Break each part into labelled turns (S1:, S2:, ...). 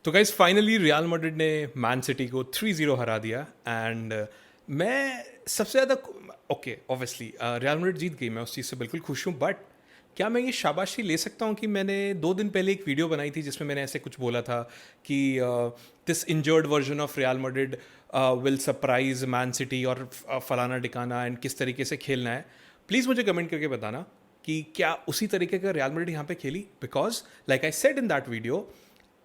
S1: तो guys finally real Madrid ने man city को 3-0 हरा दिया एंड मैं सबसे ज़्यादा ओके ऑब्वियसली रियल मैड्रिड जीत गई, मैं उस चीज़ से बिल्कुल खुश हूँ। बट क्या मैं ये शाबाशी ले सकता हूँ कि मैंने 2 दिन पहले एक वीडियो बनाई थी जिसमें मैंने ऐसे कुछ बोला था कि this injured version of Real Madrid will surprise man city और फलाना डिकाना एंड किस तरीके से खेलना है। प्लीज़ मुझे कमेंट करके बताना कि क्या उसी तरीके का रियल मैड्रिड यहाँ पे खेली, because like I said in that video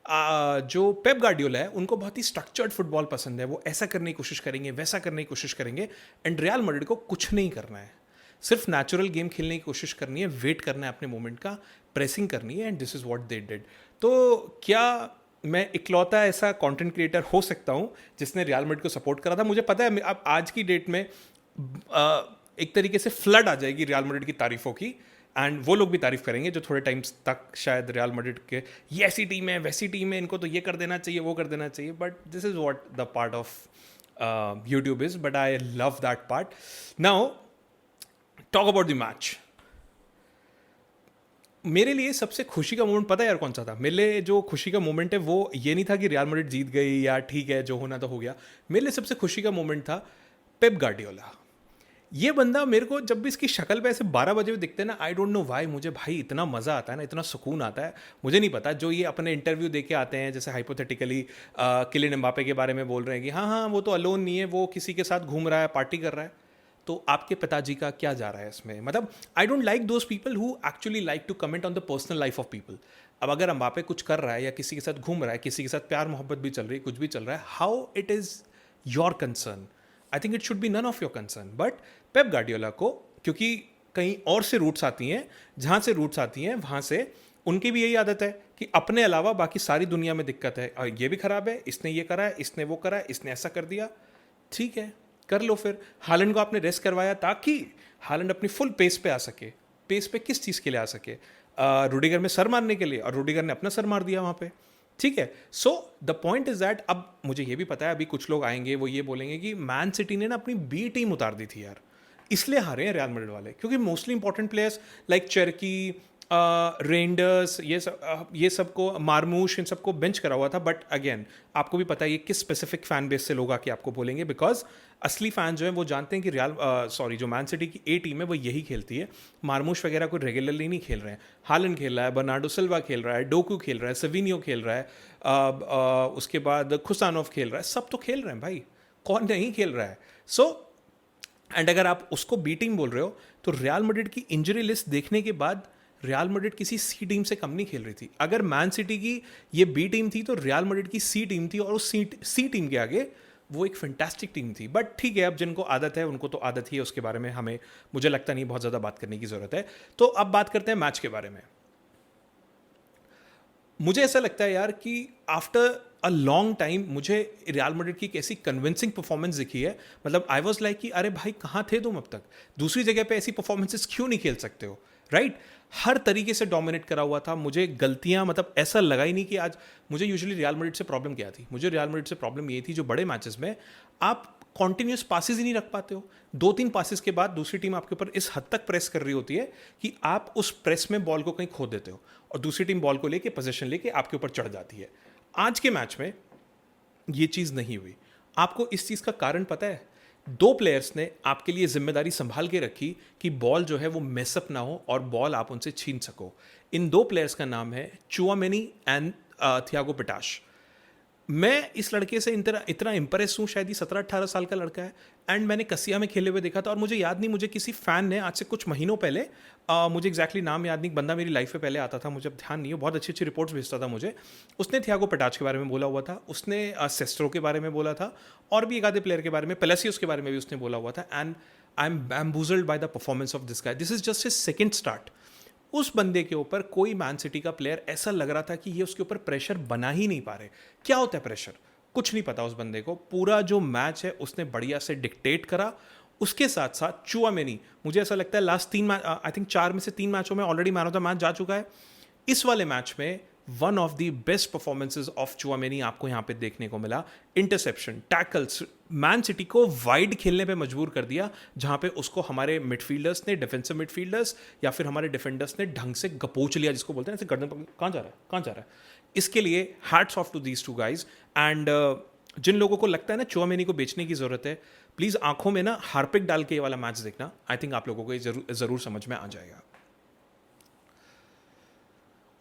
S1: जो पेप गार्डियोला है उनको बहुत ही स्ट्रक्चर्ड फुटबॉल पसंद है। वो ऐसा करने की कोशिश करेंगे, वैसा करने की कोशिश करेंगे, एंड रियल मैड्रिड को कुछ नहीं करना है, सिर्फ नेचुरल गेम खेलने की कोशिश करनी है, वेट करना है अपने मोमेंट का, प्रेसिंग करनी है, and this is what they did. तो क्या मैं इकलौता ऐसा कंटेंट क्रिएटर हो सकता हूँ जिसने रियल मैड्रिड को सपोर्ट करा था? मुझे पता है अब आज की डेट में एक तरीके से फ्लड आ जाएगी रियल मैड्रिड की तारीफों की, एंड वो लोग भी तारीफ करेंगे जो थोड़े टाइम्स तक शायद रियल मैड्रिड के ये ऐसी टीम है, वैसी टीम है, इनको तो ये कर देना चाहिए, वो कर देना चाहिए। But this is what the part of YouTube is, but I love that part. Now talk about the match. मेरे लिए सबसे खुशी का मोमेंट पता है यार कौन सा था? मेरे लिए जो खुशी का मोमेंट है वो ये नहीं था कि रियल मैड्रिड जीत गई या ठीक है जो होना तो हो गया। मेरे लिए सबसे खुशी का मोमेंट था पेप गार्डियोला। ये बंदा मेरे को जब भी इसकी शक्ल पे ऐसे 12 बजे हुए दिखते हैं ना, आई डोंट नो वाई, मुझे भाई इतना मज़ा आता है ना, इतना सुकून आता है। मुझे नहीं पता, जो ये अपने इंटरव्यू दे के आते हैं जैसे हाइपोथेटिकली किलियन एम्बापे के बारे में बोल रहे हैं कि हाँ हाँ वो तो अलोन नहीं है, वो किसी के साथ घूम रहा है, पार्टी कर रहा है। तो आपके पिताजी का क्या जा रहा है इसमें? मतलब I don't like those people who actually like to comment on the personal life of people. अब अगर एम्बापे कुछ कर रहा है या किसी के साथ घूम रहा है, किसी के साथ प्यार मोहब्बत भी चल रही है, कुछ भी चल रहा है, how it is your concern? I think it should be none of your concern. But Pep Guardiola को, क्योंकि कहीं और से रूट्स आती हैं, जहाँ से रूट्स आती हैं वहाँ से उनकी भी यही आदत है कि अपने अलावा बाकी सारी दुनिया में दिक्कत है, और ये भी खराब है, इसने ये करा है, इसने वो करा है, इसने ऐसा कर दिया, ठीक है कर लो फिर। हालैंड को आपने रेस्ट करवाया ताकि हालैंड अपनी फुल पेस पे आ सके। पेस पे किस चीज़ के लिए आ सके? रूडिगर में सर मारने के लिए, और रूडिगर ने अपना सर मार दिया वहाँ पे, ठीक है। So the point is that अब मुझे ये भी पता है अभी कुछ लोग आएंगे वो ये बोलेंगे कि मैन सिटी ने ना अपनी बी टीम उतार दी थी यार, इसलिए हारे हैं रियल मैड्रिड वाले, क्योंकि mostly important players like Cherki, Reijnders, ये सबको, मारमूश, इन सबको बेंच करा हुआ था। बट अगेन आपको भी पता है ये किस स्पेसिफिक फैन बेस से लोग आके आपको बोलेंगे, बिकॉज असली फैन जो है वो जानते हैं कि जो मैन सिटी की ए टीम है वो यही खेलती है। मारमूश वगैरह कोई रेगुलरली नहीं खेल रहे हैं। हालैंड खेल रहा है, बर्नार्डो सिल्वा खेल रहा है, डोकू खेल रहा है, सेविनियो खेल रहा है, उसके बाद खुसानोफ खेल रहा है, सब तो खेल रहे हैं भाई, कौन नहीं खेल रहा है? सो एंड अगर आप उसको बी टीम बोल रहे हो तो रियल मैड्रिड की इंजरी लिस्ट देखने के बाद रियल मैड्रिड किसी सी टीम से कम नहीं खेल रही थी। अगर मैन सिटी की ये बी टीम थी तो रियल मैड्रिड की सी टीम थी, और उस सी टीम के आगे वो एक फैंटास्टिक टीम थी। बट ठीक है, अब जिनको आदत है उनको तो आदत ही है, उसके बारे में हमें, मुझे लगता नहीं बहुत ज़्यादा बात करने की ज़रूरत है। तो अब बात करते हैं मैच के बारे में। मुझे ऐसा लगता है यार कि आफ्टर अ लॉन्ग टाइम मुझे रियल मैड्रिड की एक ऐसी कन्विंसिंग परफॉर्मेंस दिखी है। मतलब आई वाज लाइक कि अरे भाई कहाँ थे तुम अब तक? दूसरी जगह पे ऐसी परफॉर्मेंसेस क्यों नहीं खेल सकते हो? राइट, हर तरीके से डोमिनेट करा हुआ था। मुझे गलतियां, मतलब ऐसा लगा ही नहीं कि आज, मुझे यूजुअली रियल मैड्रिड से प्रॉब्लम क्या थी? मुझे रियल मैड्रिड से प्रॉब्लम ये थी जो बड़े मैचेस में आप कॉन्टिन्यूस पासिस ही नहीं रख पाते हो। 2-3 पासिस के बाद दूसरी टीम आपके ऊपर इस हद तक प्रेस कर रही होती है कि आप उस प्रेस में बॉल को कहीं खो देते हो, और दूसरी टीम बॉल को लेके, पोजीशन लेके आपके ऊपर चढ़ जाती है। आज के मैच में ये चीज़ नहीं हुई। आपको इस चीज़ का कारण पता है? 2 प्लेयर्स ने आपके लिए जिम्मेदारी संभाल के रखी कि बॉल जो है वो मेसअप ना हो और बॉल आप उनसे छीन सको। इन 2 प्लेयर्स का नाम है चुआमेनी एंड थियागो पिटाश। मैं इस लड़के से इतना इतना इम्प्रेस हूँ, शायद ही 17-18 साल का लड़का है, एंड मैंने कसिया में खेले हुए देखा था, और मुझे याद नहीं, मुझे किसी फ़ैन ने आज से कुछ महीनों पहले, मुझे एग्जैक्टली नाम याद नहीं, बंदा मेरी लाइफ में पहले आता था, मुझे अब ध्यान नहीं है, बहुत अच्छी अच्छी रिपोर्ट्स भेजता था मुझे। उसने थियागो पिटाच के बारे में बोला हुआ था, उसने सेस्ट्रो के बारे में बोला था, और भी एक आधे प्लेयर के बारे में, पेलेसियोस के बारे में भी उसने बोला हुआ था। And I am bamboozled by the performance of this guy. This is just his second start. उस बंदे के ऊपर कोई मैन सिटी का प्लेयर ऐसा लग रहा था कि ये उसके ऊपर प्रेशर बना ही नहीं पा रहे। क्या होता है प्रेशर? कुछ नहीं पता उस बंदे को। पूरा जो मैच है उसने बढ़िया से डिक्टेट करा। उसके साथ साथ चुआमेनी, मुझे ऐसा लगता है लास्ट 3 मैच, आई थिंक 4 में से 3 मैचों में already man of the match जा चुका है। इस वाले मैच में one of the best performances of Tchouameni आपको यहाँ पे देखने को मिला। इंटरसेप्शन, टैकल्स, मैन सिटी को वाइड खेलने पे मजबूर कर दिया, जहाँ पे उसको हमारे मिडफील्डर्स ने, डिफेंसिव मिडफील्डर्स या फिर हमारे डिफेंडर्स ने ढंग से गपोच लिया, जिसको बोलते हैं ऐसे गर्दन पर, कहाँ जा रहा है, कहाँ जा रहा है, इसके लिए hats off to these two guys. And जिन लोगों को लगता है ना चुआमेनी को बेचने की ज़रूरत है, प्लीज़ आंखों में ना हार्पिक डाल के ये वाला मैच देखना। आई थिंक आप लोगों को ये ज़रूर समझ में आ जाएगा।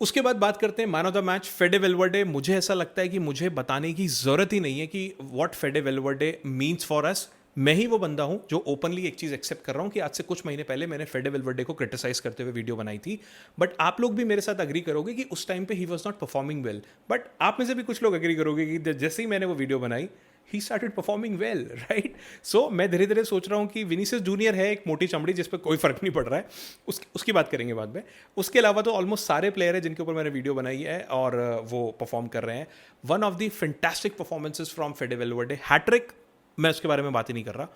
S1: उसके बाद बात करते हैं man of the match फेडे Valverde. मुझे ऐसा लगता है कि मुझे बताने की ज़रूरत ही नहीं है कि what फेडे Valverde means for us. मैं ही वो बंदा हूं जो ओपनली एक चीज़ एक्सेप्ट कर रहा हूं कि आज से कुछ महीने पहले मैंने फेडे वेलवर्डे को क्रिटिसाइज करते हुए वीडियो बनाई थी, बट आप लोग भी मेरे साथ अग्री करोगे कि उस टाइम पे he was not performing well. But आप में से भी कुछ लोग अग्री करोगे कि जैसे ही मैंने वो वीडियो बनाई ही started performing well, right. So मैं धीरे धीरे सोच रहा हूँ कि विनीसियस जूनियर है एक मोटी चमड़ी जिस पर कोई फर्क नहीं पड़ रहा है, उसकी बात करेंगे बाद में। उसके अलावा तो ऑलमोस्ट सारे प्लेयर हैं जिनके ऊपर मैंने वीडियो बनाई है और वो परफॉर्म कर रहे हैं। One of the fantastic performances from Fede Valverde, hat-trick, मैं उसके बारे में बात ही नहीं कर रहा।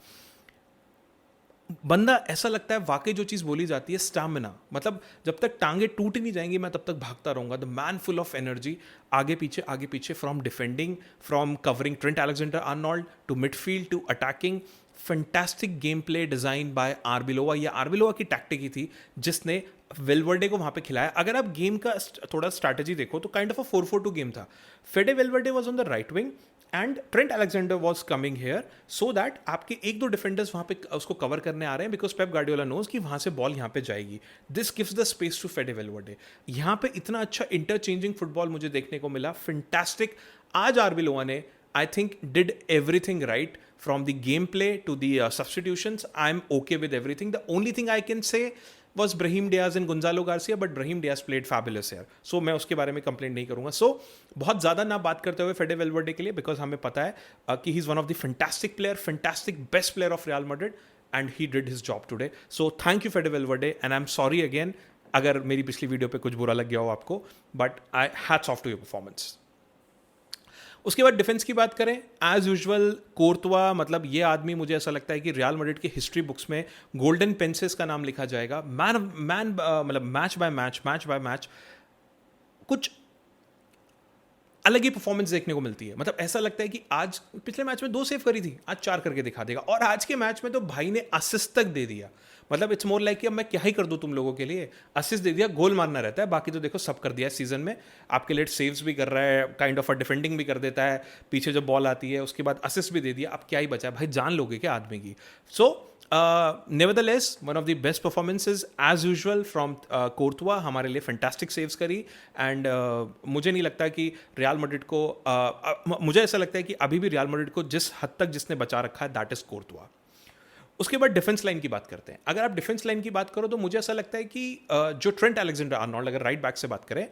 S1: बंदा ऐसा लगता है वाकई जो चीज़ बोली जाती है स्टैमिना, मतलब जब तक टांगे टूट नहीं जाएंगी मैं तब तक भागता रहूंगा। The man full of energy, आगे पीछे, from defending, from covering Trent Alexander Arnold to midfield to attacking. Fantastic game play design by Arbeloa. ये आरबिलोवा की टैक्टिक ही थी जिसने वेलवर्डे को वहां पे खिलाया। अगर आप गेम का थोड़ा स्ट्रैटेजी देखो तो काइंड ऑफ अ 4-4-2 गेम था। फेडे Valverde was on the right wing and Trent Alexander was coming here, so that आपके एक दो डिफेंडर्स वहां पे उसको कवर करने आ रहे हैं, बिकॉज पेप गार्डियोला नोज कि वहां से बॉल यहाँ पे जाएगी। This gives the space to Fede Valverde. यहाँ पे इतना अच्छा इंटरचेंजिंग फुटबॉल मुझे देखने को मिला, फैंटास्टिक। आज आरबिलोवा ने I think did everything right, from the game play to the substitutions. I am okay with everything. The only thing I can say was Brahim Diaz and Gonzalo Garcia, but Brahim Diaz played fabulous here. So मैं उसके बारे में complaint नहीं करूंगा। So बहुत ज़्यादा ना बात करते हुए फेडे वेलवर्डे के लिए, बिकॉज हमें पता है कि he is one of the fantastic player, fantastic best player of Real Madrid, and he did his job today. So thank you फेडे Valverde, and I am sorry again अगर मेरी पिछली वीडियो पे कुछ बुरा लग गया हो आपको, but I hats off to your performance. उसके बाद डिफेंस की बात करें, एज यूजुअल कोर्तवा, मतलब ये आदमी मुझे ऐसा लगता है कि रियल मैड्रिड की हिस्ट्री बुक्स में गोल्डन पेंसेस का नाम लिखा जाएगा। मतलब मैच बाय मैच कुछ अलग ही परफॉर्मेंस देखने को मिलती है। मतलब ऐसा लगता है कि आज पिछले मैच में 2 सेव करी थी, आज 4 करके दिखा देगा, और आज के मैच में तो भाई ने असिस्ट तक दे दिया। मतलब इट्स मोर लाइक कि अब मैं क्या ही कर दूं तुम लोगों के लिए, असिस्ट दे दिया, गोल मारना रहता है, बाकी तो देखो सब कर दिया सीजन में। आपके लिए सेव्स भी कर रहा है, काइंड ऑफ अ डिफेंडिंग भी कर देता है, पीछे जब बॉल आती है उसके बाद असिस्ट भी दे दिया। अब क्या ही बचा है भाई, जान लोगे क्या आदमी की। So nevertheless one of the best performances as usual from Courtois. हमारे लिए फैंटास्टिक सेव्स करी, एंड मुझे नहीं लगता कि रियल मैड्रिड को मुझे ऐसा लगता है कि अभी भी रियल मैड्रिड को जिस हद तक जिसने बचा रखा है दैट इज कोर्तवा। उसके बाद डिफेंस लाइन की बात करते हैं। अगर आप डिफेंस लाइन की बात करो तो मुझे ऐसा लगता है कि जो ट्रेंट अलेक्जेंडर आर्नोल्ड, अगर राइट बैक से बात करें,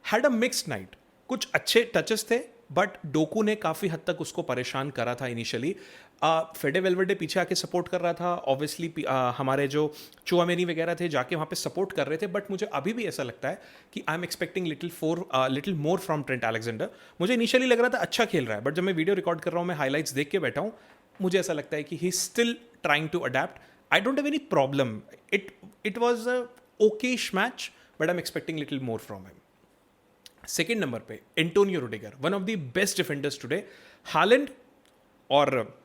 S1: हैड अ मिक्स्ड नाइट। कुछ अच्छे टचेस थे, बट डोकू ने काफ़ी हद तक उसको परेशान करा था इनिशियली। फेडे वेलवर्डे पीछे आके सपोर्ट कर रहा था, ऑब्वियसली हमारे जो चुआमेनी वगैरह थे जाके वहाँ पे सपोर्ट कर रहे थे, बट मुझे अभी भी ऐसा लगता है कि आई am expecting little more from Trent Alexander. मुझे इनिशियली लग रहा था अच्छा खेल रहा है, बट जब मैं वीडियो रिकॉर्ड कर रहा हूँ, मैं हाईलाइट्स देख के बैठा हूँ, मुझे ऐसा लगता है कि he still trying to adapt. I don't have any problem, it was a okayish match, but I am expecting little more from him. Second number पे Antonio Rudiger, one of the best defenders today. Haaland और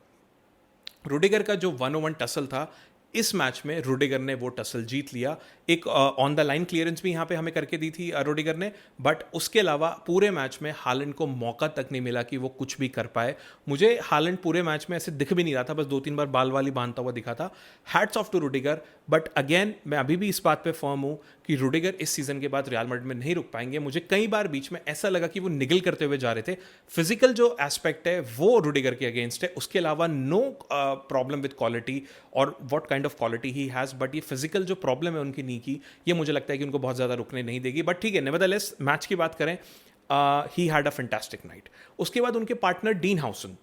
S1: Rudiger का जो 1-on-1 tussle था, इस match में Rudiger ने वो tussle जीत लिया। एक ऑन द लाइन क्लियरेंस भी यहाँ पे हमें करके दी थी रुडिगर ने, बट उसके अलावा पूरे मैच में हालैंड को मौका तक नहीं मिला कि वो कुछ भी कर पाए। मुझे हालैंड पूरे मैच में ऐसे दिख भी नहीं रहा था, बस 2-3 बार बाल वाली बांधता हुआ दिखा था। Hats off to Rudiger, but again मैं अभी भी इस बात पे फर्म हूँ कि रुडिगर इस सीजन के बाद रियल मैड्रिड में नहीं रुक पाएंगे। मुझे कई बार बीच में ऐसा लगा कि वो निगल करते हुए जा रहे थे। फिजिकल जो एस्पेक्ट है वो रुडिगर के अगेंस्ट है, उसके अलावा नो प्रॉब्लम विद क्वालिटी और what kind of quality he has, but ये फिजिकल जो प्रॉब्लम है उनकी नी की, ये मुझे लगता है कि उनको बहुत ज़्यादा रुकने नहीं देगी। बट ठीक है, नेवरदलेस मैच की बात करें, ही हैड अ फैंटास्टिक नाइट। उसके बाद उनके पार्टनर डीन हाउसन,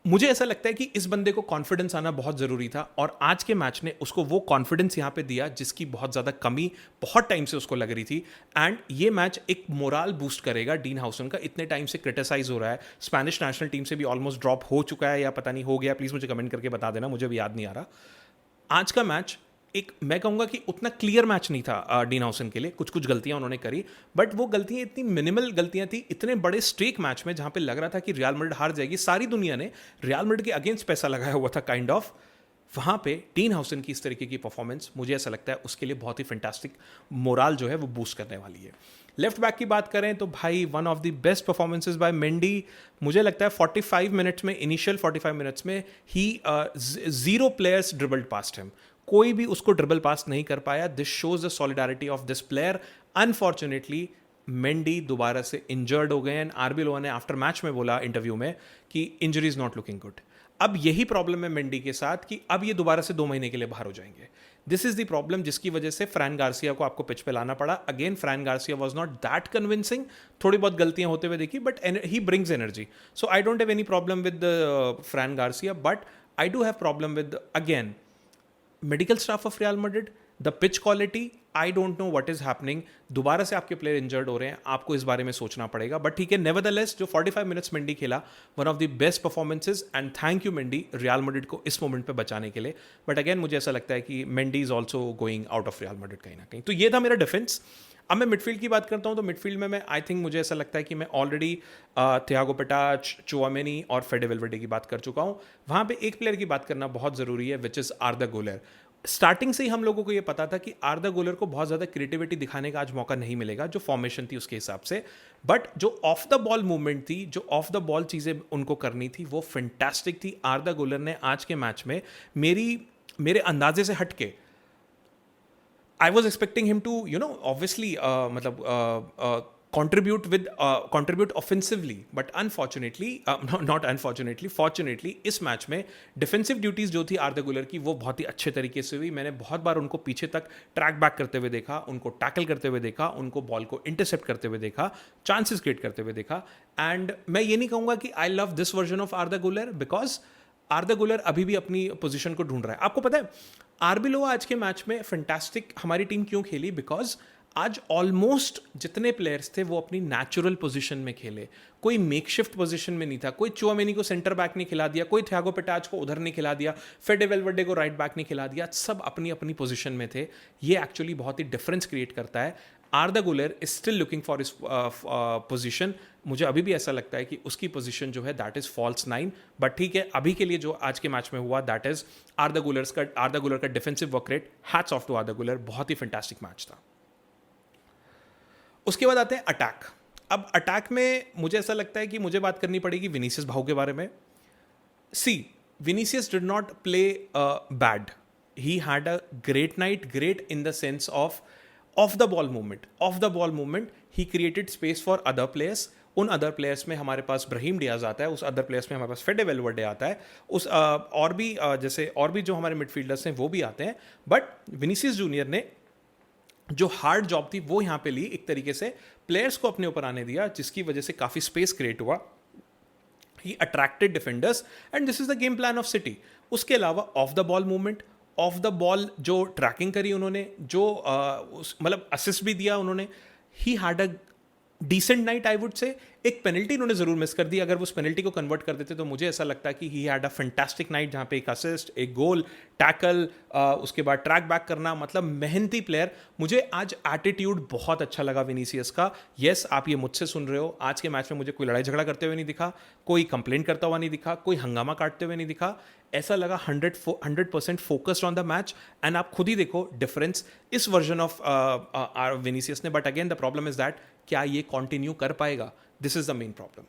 S1: मुझे ऐसा लगता है कि इस बंदे को कॉन्फिडेंस आना बहुत ज़रूरी था, और आज के मैच ने उसको वो कॉन्फिडेंस यहाँ पे दिया जिसकी बहुत ज़्यादा कमी बहुत टाइम से उसको लग रही थी। एंड ये मैच एक मोराल बूस्ट करेगा डीन हाउसन का। इतने टाइम से क्रिटिसाइज हो रहा है, स्पेनिश नेशनल टीम से भी ऑलमोस्ट ड्रॉप हो चुका है या पता नहीं हो गया, प्लीज़ मुझे कमेंट करके बता देना, मुझे भी याद नहीं आ रहा। आज का मैच एक, मैं कहूँगा कि उतना क्लियर मैच नहीं था डीन हाउसन के लिए। कुछ कुछ गलतियां उन्होंने करी, बट वो गलतियां इतनी मिनिमल गलतियां थी इतने बड़े स्ट्रेक मैच में जहां पे लग रहा था कि रियल मैड्रिड हार जाएगी। सारी दुनिया ने रियल मैड्रिड के अगेंस्ट पैसा लगाया हुआ था काइंड ऑफ। वहाँ पे डीन हाउसन की इस तरीके की परफॉर्मेंस, मुझे ऐसा लगता है उसके लिए बहुत ही फैंटास्टिक मोराल जो है वो बूस्ट करने वाली है। लेफ्ट बैक की बात करें तो भाई one of the best performances by Mendy, मुझे लगता है 45 मिनट्स में, इनिशियल 45 मिनट्स में ही जीरो प्लेयर्स ड्रिबल्ड पास्ट हिम, कोई भी उसको ड्रिबल पास नहीं कर पाया. This shows the solidarity of this player. Unfortunately Mendy दोबारा से इंजर्ड हो गए हैं. आरबी लोआ ने आफ्टर मैच में बोला इंटरव्यू में कि injury is not looking good. अब यही प्रॉब्लम है मेंडी के साथ कि अब ये दोबारा से 2 महीने के लिए बाहर हो जाएंगे. दिस इज द प्रॉब्लम जिसकी वजह से फ्रैन गार्सिया को आपको पिच पे लाना पड़ा. Again फ्रैन Garcia was not that convincing, थोड़ी बहुत गलतियां होते हुए देखी, but he brings energy. So I don't have any problem with फ्रैन Garcia, but I do have problem with again medical staff of Real Madrid, the pitch quality. I don't know what is happening. दोबारा से आपके player injured हो रहे हैं, आपको इस बारे में सोचना पड़ेगा. बट ठीक है, नेवरदलेस जो 45 मिनट्स मेंडी खेला, one of the best performances, and thank you Mendy real Madrid को इस मोमेंट पे बचाने के लिए. बट अगेन मुझे ऐसा लगता है कि Mendy is also going out of Real Madrid कहीं ना कहीं. तो ये था मेरा डिफेंस. अब मैं मिडफील्ड की बात करता हूँ तो मिडफील्ड में मैं आई थिंक मुझे ऐसा लगता है कि मैं ऑलरेडी थियागो पिटाच, चुआमेनी और फेडे वेल्वेडे की बात कर चुका हूँ. वहाँ पे एक प्लेयर की बात करना बहुत ज़रूरी है, विच इज़ आर्दा गुलर. स्टार्टिंग से ही हम लोगों को ये पता था कि आर्दा गुलर को बहुत ज़्यादा क्रिएटिविटी दिखाने का आज मौका नहीं मिलेगा, जो फॉर्मेशन थी उसके हिसाब से. बट जो ऑफ द बॉल मूवमेंट थी, जो ऑफ द बॉल चीज़ें उनको करनी थी, वो फैंटास्टिक थी. आर्दा गुलर ने आज के मैच में मेरे अंदाजे से हट के, I was expecting him to, obviously, contribute offensively, but unfortunately, not unfortunately, fortunately, इस मैच में डिफेंसिव ड्यूटीज जो थी आर्दा गुलर की, वो बहुत ही अच्छे तरीके से हुई. मैंने बहुत बार उनको पीछे तक ट्रैक बैक करते हुए देखा, उनको टैकल करते हुए देखा, उनको बॉल को इंटरसेप्ट करते हुए देखा, चांसेस क्रिएट करते हुए देखा. एंड मैं ये नहीं कहूँगा कि I love this version of आर्दा गुलर, बिकॉज आर्दा गुलर अभी भी अपनी पोजीशन को ढूंढ रहा है. आपको पता है आरबी लोआ आज के मैच में फैंटास्टिक हमारी टीम क्यों खेली? बिकॉज आज ऑलमोस्ट जितने प्लेयर्स थे वो अपनी नेचुरल पोजीशन में खेले. कोई मेकशिफ्ट पोजीशन में नहीं था. कोई चुआमेनी को सेंटर बैक नहीं खिला दिया, कोई थियागो पिटाच को उधर नहीं खिला दिया, फेडे वेल्वेडे को राइट बैक नहीं खिला दिया. सब अपनी अपनी पोजीशन में थे. ये एक्चुअली बहुत ही डिफरेंस क्रिएट करता है. आर्दा गुलर is still looking for his position. मुझे अभी भी ऐसा लगता है कि उसकी पोजीशन जो है दैट इज फॉल्स 9. बट ठीक है, अभी के लिए जो आज के मैच में हुआ दैट इज आर्दा गुलर का defensive work rate. Hats off to Arda Guler, बहुत ही फैंटास्टिक मैच था. उसके बाद आते हैं अटैक. अब अटैक में मुझे ऐसा लगता है कि मुझे बात करनी पड़ेगी विनीसियस भाऊ के बारे में. See, Vinicius did not play bad. He had a great night. Great in the sense of the ball movement. He created space for other players. उन अदर प्लेयर्स में हमारे पास ब्राहीम डियाज आता है, उस अदर प्लेयर्स में हमारे पास फेडे वेल्वेडे आता है, उस और भी जो हमारे मिडफील्डर्स हैं वो भी आते हैं. बट विनीसियस जूनियर ने जो हार्ड जॉब थी वो यहाँ पे ली, एक तरीके से प्लेयर्स को अपने ऊपर आने दिया, जिसकी वजह से काफ़ी स्पेस क्रिएट हुआ. He attracted defenders and this is the game plan of City. उसके अलावा off the ball movement, off the ball जो ट्रैकिंग करी उन्होंने, जो मतलब असिस्ट भी दिया उन्होंने. He had a decent night I would say. एक पेनल्टी इन्होंने जरूर मिस कर दी. अगर वो उस पेनल्टी को कन्वर्ट कर देते तो मुझे ऐसा लगता है कि ही हैड अ फैंटास्टिक नाइट, जहाँ पे एक असिस्ट, एक गोल, टैकल, उसके बाद ट्रैक बैक करना, मतलब मेहनती प्लेयर. मुझे आज एटीट्यूड बहुत अच्छा लगा विनीसियस का. यस, आप ये मुझसे सुन रहे हो, आज के मैच में मुझे कोई लड़ाई झगड़ा करते हुए नहीं दिखा, कोई कंप्लेंट करता हुआ नहीं दिखा, कोई हंगामा काटते हुए नहीं दिखा. ऐसा लगा 100% focused on the match. And आप खुद ही देखो डिफरेंस इस वर्जन ऑफ विनीसियस ने. But again the problem is that क्या ये कंटिन्यू कर पाएगा? This is the main problem.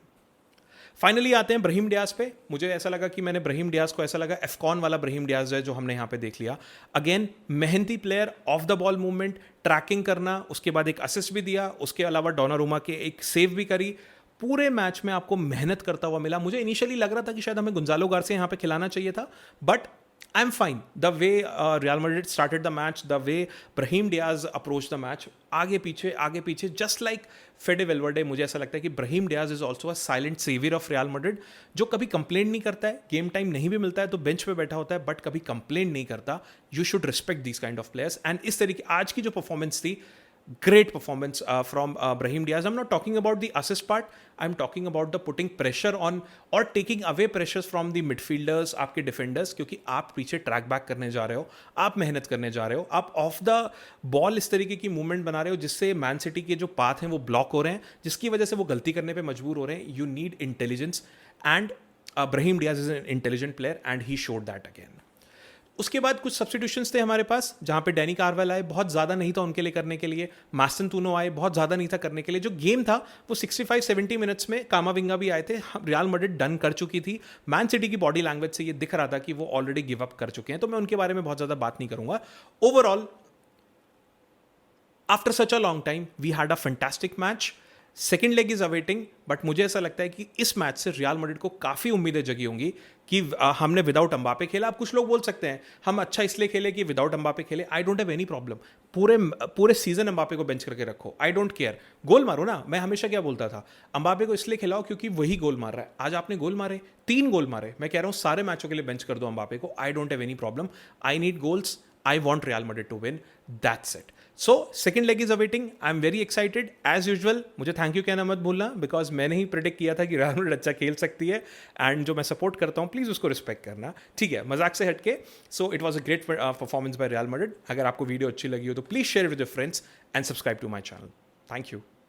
S1: Finally आते हैं ब्राहीम डियाज पे. मुझे ऐसा लगा कि मैंने ब्राहीम डियाज को, ऐसा लगा एफकॉन वाला ब्राहीम डियाज है जो हमने यहाँ पे देख लिया. अगेन मेहनती player, off the ball movement, tracking करना, उसके बाद एक असिस्ट भी दिया, उसके अलावा डोनारुमा के एक सेव भी करी. पूरे मैच में आपको मेहनत करता हुआ मिला. मुझे इनिशियली लग रहा था कि शायद हमें गुंजालो गार्सिया यहाँ पे खिलाना चाहिए था, but I am fine the way real Madrid started the match, the way Brahim Diaz approach the match. आगे पीछे जस्ट लाइक फेडे वेल्वेडे. मुझे ऐसा लगता है कि Brahim Diaz is also a silent saviour of Real Madrid, जो कभी कंप्लेंट नहीं करता है. गेम टाइम नहीं भी मिलता है तो बेंच पे बैठा होता है, बट कभी कंप्लेंट नहीं करता. You should respect this kind of players. And इस तरीके आज की जो परफॉर्मेंस थी, great performance from Brahim Diaz. I'm not talking about the assist part. I'm talking about the putting pressure on or taking away pressures from the midfielders, आपके defenders, क्योंकि आप पीछे ट्रैक बैक करने जा रहे हो, आप मेहनत करने जा रहे हो, आप ऑफ द बॉल इस तरीके की मूवमेंट बना रहे हो जिससे मैन सिटी के जो पाथ हैं वो ब्लॉक हो रहे हैं, जिसकी वजह से वो गलती करने पे मजबूर हो रहे हैं. You need intelligence and Brahim Diaz is an intelligent player and he showed that again. उसके बाद कुछ सब्स्टिट्यूशंस थे हमारे पास, जहाँ पे डैनी कार्वेल आए, बहुत ज़्यादा नहीं था उनके लिए करने के लिए, मास्टनतूनो आए, बहुत ज़्यादा नहीं था करने के लिए। जो गेम था वो 65-70 मिनट्स में, कामाविंगा भी आए थे, रियल मैड्रिड डन कर चुकी थी। मैन सिटी की बॉडी लैंग्वेज से ये दिख रहा था कि वो ऑलरेडी गिव अप कर चुके हैं, तो मैं उनके बारे में बहुत ज़्यादा बात नहीं करूंगा। Overall after such a long time we had a fantastic match. Second leg is awaiting, but मुझे ऐसा लगता है कि इस मैच से रियल मैड्रिड को काफ़ी उम्मीदें जगी होंगी कि हमने विदाउट अम्बापे खेला। अब कुछ लोग बोल सकते हैं हम अच्छा इसलिए खेले कि विदाउट अम्बापे खेले। आई डोंट हैव एनी प्रॉब्लम, पूरे सीजन अम्बापे को बेंच करके रखो, आई डोंट केयर, गोल मारो ना। मैं हमेशा क्या बोलता था, अम्बापे को इसलिए खिलाओ क्योंकि वही गोल मार रहा है। आज आपने गोल मारे, 3 गोल मारे, मैं कह रहा हूँ सारे मैचों के लिए बेंच कर दो अम्बापे को, आई don't have any problem. I need goals, I want Real Madrid to win. That's it. So, second leg is awaiting. I'm very excited. As usual, मुझे थैंक यू कहना मत भूलना, बिकॉज मैंने ही प्रिडिक्ट किया था कि रियल मैड्रिड अच्छा खेल सकती है, एंड जो मैं सपोर्ट करता हूँ प्लीज़ उसको रिस्पेक्ट करना, ठीक है, मजाक से हटके। So it was a great performance by Real Madrid. अगर आपको वीडियो अच्छी लगी हो तो please share with your friends and subscribe to my channel. Thank you.